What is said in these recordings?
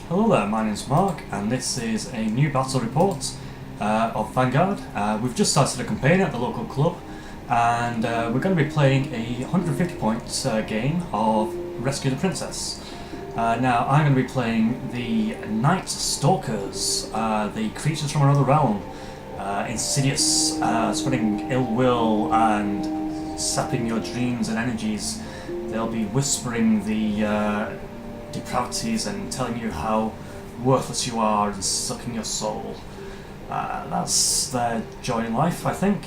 Hello there, my name's Mark, and this is a new battle report of Vanguard. We've just started a campaign at the local club, and we're going to be playing a 150 point game of Rescue the Princess. Now, I'm going to be playing the Night Stalkers, the creatures from another realm, insidious, spreading ill will and sapping your dreams and energies. They'll be whispering the depravities and telling you how worthless you are and sucking your soul. That's their joy in life, I think.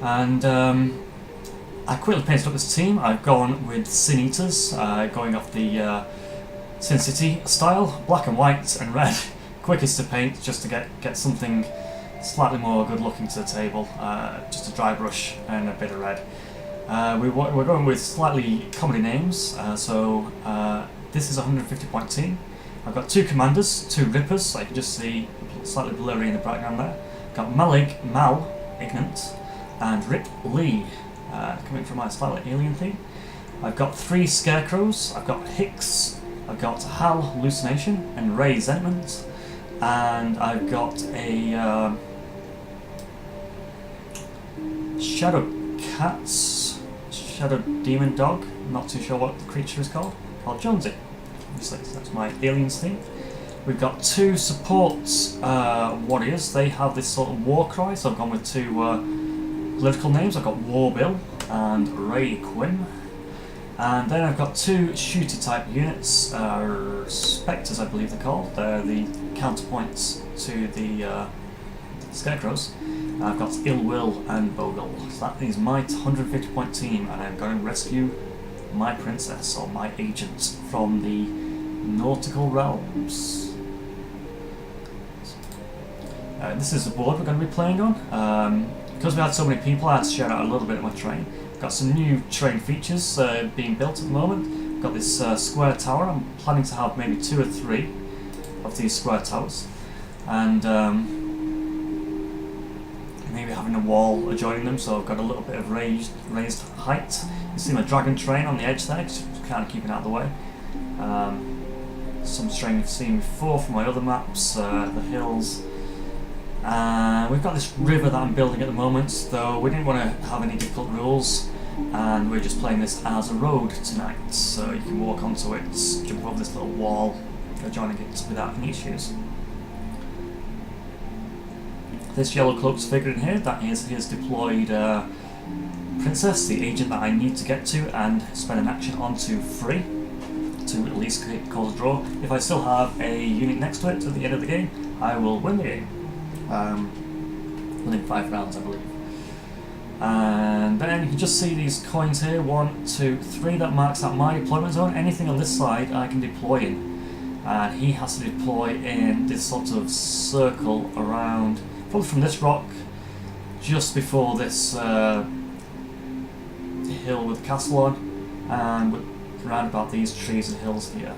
And I quickly painted up this team. I've gone with Sin Eaters, going off the Sin City style, black and white and red. Quickest to paint, just to get something slightly more good looking to the table. Just a dry brush and a bit of red. We're going with slightly comedy names, this is a 150 point team. I've got two commanders, two rippers, I can just see slightly blurry in the background there. I've got Mal, Ignant, and Rip Lee, coming from my slightly alien theme. I've got three scarecrows, I've got Hicks, I've got Hal, Hallucination, and Ray, Resentment, and I've got a Shadow Cats, Shadow Demon Dog, not too sure what the creature is called Jonesy. So that's my aliens theme. We've got two support warriors. They have this sort of war cry, so I've gone with two political names. I've got Warbill and Ray Quinn. And then I've got two shooter type units, Spectres I believe they're called. They're the counterpoints to the Scarecrows. I've got Ill Will and Bogle. So that is my 150 point team, and I'm going to rescue my princess, or my agent, from the nautical realms. This is the board we're going to be playing on. Because we had so many people, I had to share out a little bit of my terrain. Got some new terrain features being built at the moment. Got this square tower. I'm planning to have maybe 2 or 3 of these square towers, and maybe having a wall adjoining them, so I've got a little bit of raised height. You see my dragon terrain on the edge there, just kind of keeping out of the way. Some terrain you've seen before from my other maps, the hills. We've got this river that I'm building at the moment, though we didn't want to have any difficult rules, and we're just playing this as a road tonight, so you can walk onto it, jump over this little wall, adjoining it without any issues. This yellow cloaked figure in here, that is his deployed princess, the agent that I need to get to and spend an action onto free, to at least cause a draw. If I still have a unit next to it at the end of the game, I will win the game. Within 5 rounds, I believe. And then you can just see these coins here, 1, 2, 3, that marks out my deployment zone. Anything on this side I can deploy in. And he has to deploy in this sort of circle around, probably from this rock, just before this hill with the castle on, and round about these trees and hills here.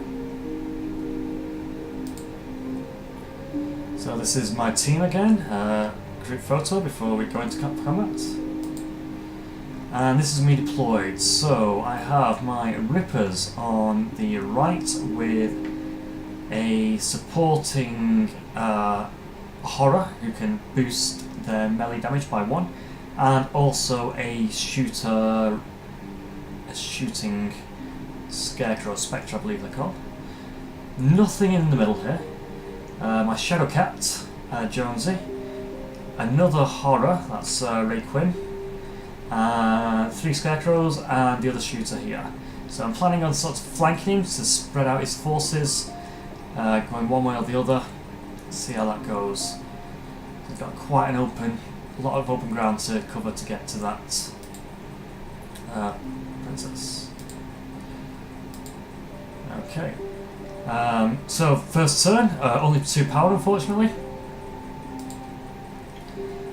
So this is my team again, group photo before we go into combat. And this is me deployed, so I have my rippers on the right with a supporting horror who can boost their melee damage by 1, and also a shooting scarecrow, spectre I believe they're called. Nothing in the middle here. My Shadow Cat, Jonesy. Another horror, that's Ray Quinn. 3 scarecrows and the other shooter here. So I'm planning on sort of flanking him to spread out his forces, going one way or the other. See how that goes. We've got quite a lot of open ground to cover to get to that princess. Okay. So first turn, only 2 power unfortunately,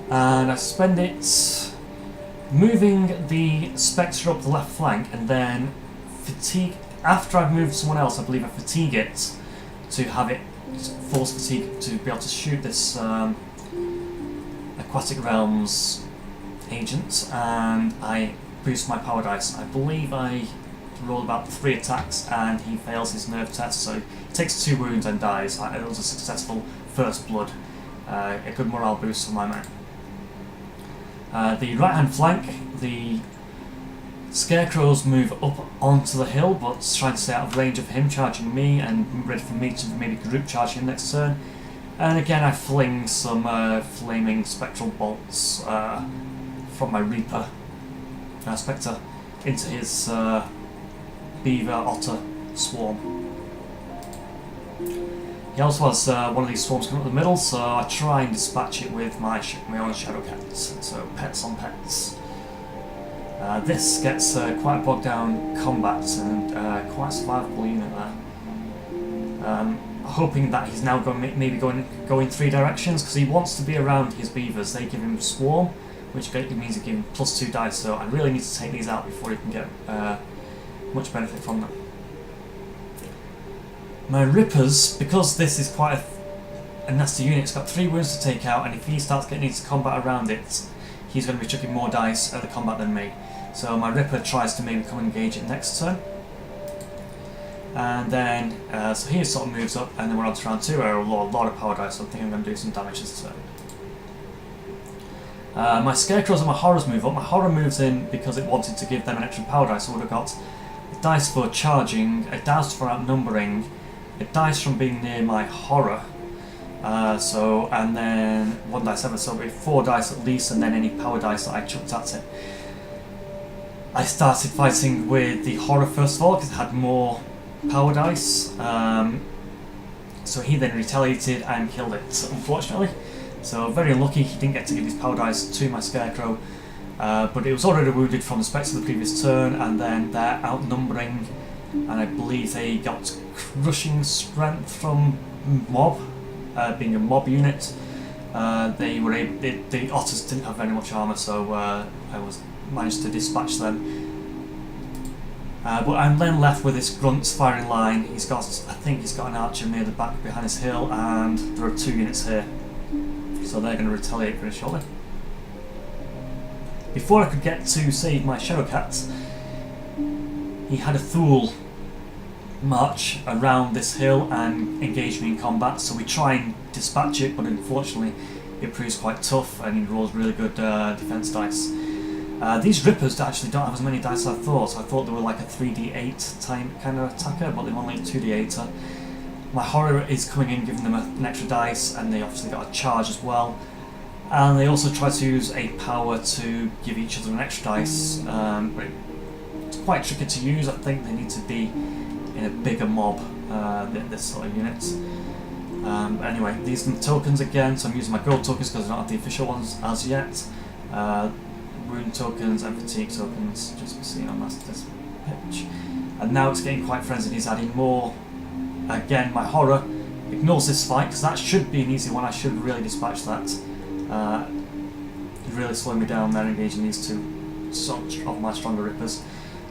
and I spend it moving the Spectre up the left flank, and then fatigue. After I've moved someone else, I believe I fatigue it to have it force fatigue to be able to shoot this Aquatic Realms agent, and I boost my power dice. I believe I roll about 3 attacks and he fails his nerve test, so he takes 2 wounds and dies. It was a successful first blood. A good morale boost for my man. The right hand flank, the scarecrows move up onto the hill, but trying to stay out of range of him charging me and ready for me to maybe group charge him next turn. And again I fling some flaming spectral bolts from my Reaper Spectre into his beaver otter swarm. He also has one of these swarms coming up the middle, so I try and dispatch it with my own shadow cats. So pets on pets. This gets quite a bogged down combat and quite a survivable unit there. Hoping that he's now maybe going 3 directions, because he wants to be around his beavers. They give him swarm, which means they give him +2 dice, so I really need to take these out before he can get much benefit from them. My Rippers, because this is quite a nasty unit, it's got 3 wounds to take out, and if he starts getting into combat around it, he's going to be chucking more dice at the combat than me. So my Ripper tries to maybe come and engage it next turn. And then, so he sort of moves up, and then we're on to round 2, where a lot of power dice, so I think I'm going to do some damage this turn. My Scarecrows and my Horrors move up. My Horror moves in because it wanted to give them an extra power dice, so I would have got a dice for charging, a dice for outnumbering, a dice from being near my Horror, and then 1 dice ever, so it'll be 4 dice at least, and then any power dice that I chucked at it. I started fighting with the Horror first of all, because it had more power dice, so he then retaliated and killed it, unfortunately. So very unlucky he didn't get to give his power dice to my Scarecrow, but it was already wounded from the Spectre the previous turn, and then they're outnumbering, and I believe they got crushing strength from mob, being a mob unit. The otters didn't have very much armour, so I managed to dispatch them. But I'm then left with this Grunt's firing line. I think he's got an archer near the back behind his hill, and there are 2 units here, so they're going to retaliate very shortly. Before I could get to save my Shadowcat, he had a Thule march around this hill and engage me in combat, so we try and dispatch it, but unfortunately it proves quite tough and he rolls really good defense dice. These Rippers actually don't have as many dice as I thought, so I thought they were like a 3d8 type kind of attacker, but they're only 2d8er. My Horror is coming in, giving them an extra dice, and they obviously got a charge as well. And they also try to use a power to give each other an extra dice, but it's quite tricky to use. I think they need to be in a bigger mob, this sort of unit. Anyway, these are the tokens again, so I'm using my gold tokens because I don't have the official ones as yet. Wound tokens and fatigue tokens, just for seeing on this pitch. And now it's getting quite frenzied, he's adding more. Again, my Horror ignores this fight, because that should be an easy one, I should really dispatch that. Really slowing me down there, engaging these 2 of my stronger Rippers.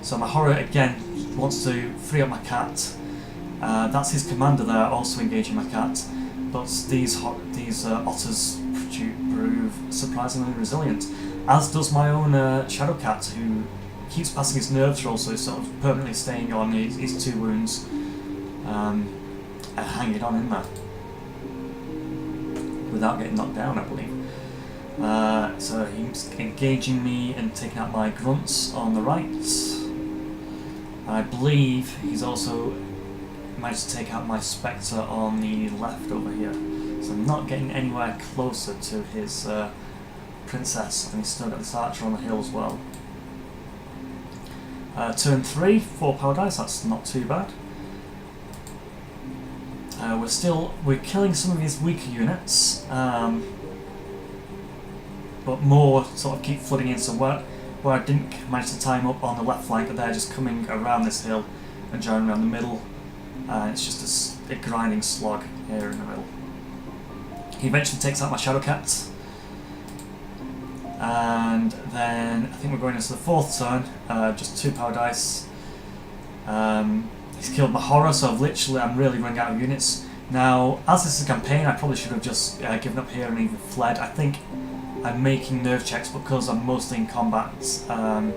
So my Horror again wants to free up my cat. That's his commander there, also engaging my cat. But these otters prove surprisingly resilient, as does my own Shadowcat, who keeps passing his nerves roll, so he's sort of permanently staying on his 2 wounds and hanging on in there without getting knocked down, I believe. So he's engaging me and taking out my Grunts on the right. I believe he's also managed to take out my Spectre on the left over here. So I'm not getting anywhere closer to his Princess, and he's still got this Archer on the hill as well. Turn 3, 4 power dice, that's not too bad. We're killing some of his weaker units, but more sort of keep flooding in, so where I didn't manage to time up on the left flank, they're just coming around this hill and joining around the middle. It's just a grinding slog here in the middle. He eventually takes out my Shadowcat, and then I think we're going into the 4th turn, just 2 power dice. He's killed my Horror, so I'm really running out of units. Now, as this is a campaign, I probably should have just given up here and even fled. I think I'm making nerve checks because I'm mostly in combat. I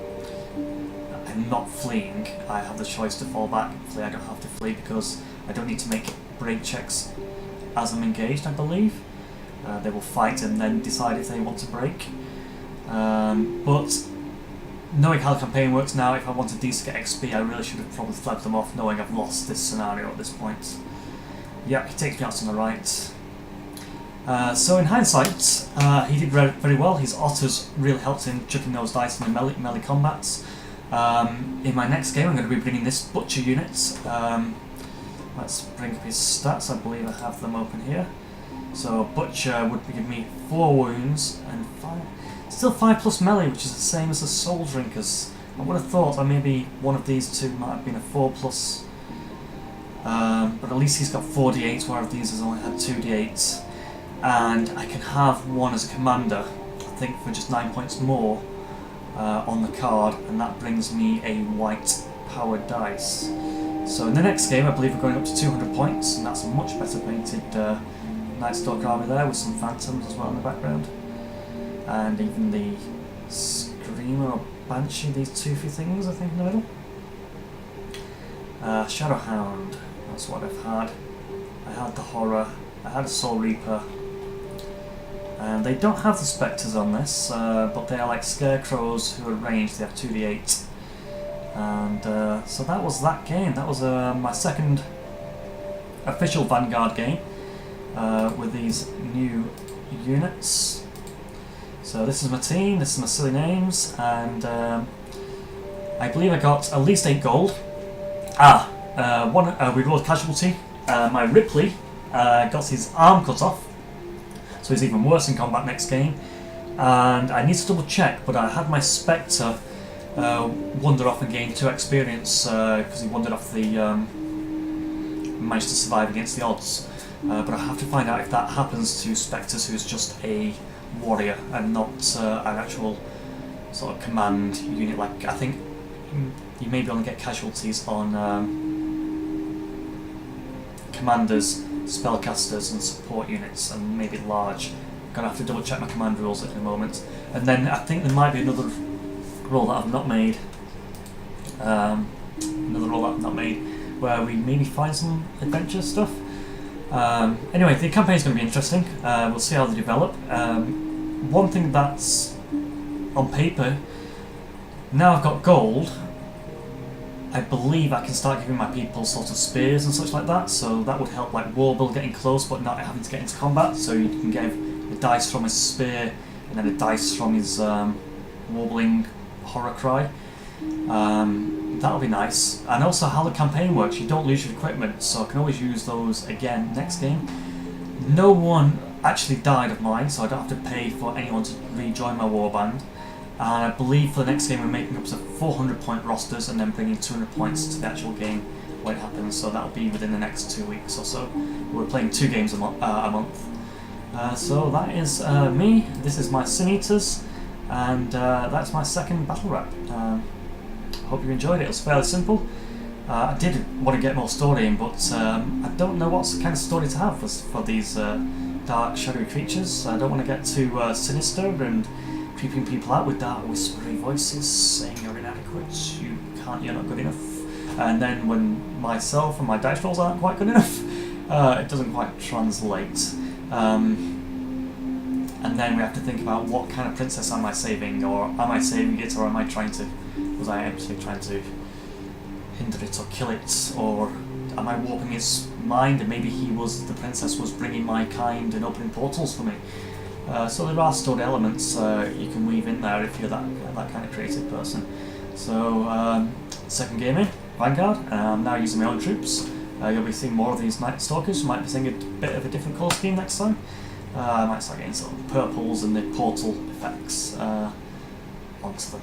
am not fleeing, I have the choice to fall back and flee. I don't have to flee because I don't need to make break checks as I'm engaged, I believe. They will fight and then decide if they want to break. But knowing how the campaign works now, if I wanted these to get XP, I really should have probably flagged them off, knowing I've lost this scenario at this point. Yep, he takes me out on the right. So in hindsight, he did very well. His otters really helped him chucking those dice in the melee combats. In my next game, I'm going to be bringing this butcher unit. Let's bring up his stats. I believe I have them open here. So butcher would give me 4 wounds and 5. Still 5+ melee, which is the same as the soul drinkers. I would have thought that maybe one of these two might have been a 4+. But at least he's got 4d8, whereas these has only had 2d8. And I can have one as a commander, I think for just 9 points more on the card, and that brings me a white powered dice. So in the next game I believe we're going up to 200 points, and that's a much better painted Night Stalker army there, with some phantoms as well in the background. And even the Screamer or Banshee, these toothy things I think in the middle. Shadowhound, that's what I've had. I had the Horror, I had a Soul Reaper. And they don't have the Spectres on this, but they are like Scarecrows who are ranged, they have 2d8. And so that was that game. That was my second official Vanguard game with these new units. So this is my team, this is my silly names, and I believe I got at least 8 gold. We rolled casualty. My Ripley got his arm cut off, so he's even worse in combat next game. And I need to double check, but I had my Spectre wander off and gain 2 experience because he wandered off the managed to survive against the odds. But I have to find out if that happens to Spectres, who's just a warrior and not an actual sort of command unit. Like I think you maybe only get casualties on commanders, spellcasters, and support units, and maybe large. I'm gonna have to double check my command rules in a moment. And then I think there might be another roll that I've not made. Where we maybe find some adventure stuff. Anyway, the campaign's going to be interesting. We'll see how they develop. One thing that's on paper, now I've got gold, I believe I can start giving my people sort of spears and such like that, so that would help like Warbill getting close but not having to get into combat, so you can give a dice from his spear and then a dice from his warbling horror cry. That'll be nice. And also how the campaign works, you don't lose your equipment, so I can always use those again next game. No one actually died of mine, so I don't have to pay for anyone to rejoin my warband. And I believe for the next game we're making up to 400 point rosters and then bringing 200 points to the actual game when it happens, so that'll be within the next 2 weeks or so. We're playing 2 games a month. So that is me, this is my Sin Eaters, and that's my second battle rap. Hope you enjoyed it. It was fairly simple. I did want to get more story in, but I don't know what kind of story to have for these dark, shadowy creatures. I don't want to get too sinister and creeping people out with dark, whispery voices saying you're inadequate, you're not good enough. And then when myself and my dice rolls aren't quite good enough, it doesn't quite translate. And then we have to think about what kind of princess am I saving, or am I saving it, or am I trying to... was I actually trying to hinder it or kill it, or am I warping his mind and maybe the princess was bringing my kind and opening portals for me. So there are story elements you can weave in there if you're that kind of creative person. So second game in, Vanguard, and I'm now using my own troops. You'll be seeing more of these Night Stalkers. You might be seeing a bit of a different colour scheme next time. I might start getting sort of purples and the portal effects onto them.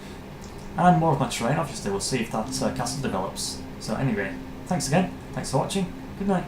And more of my terrain, obviously we'll see if that castle develops. So anyway, thanks again, thanks for watching, good night.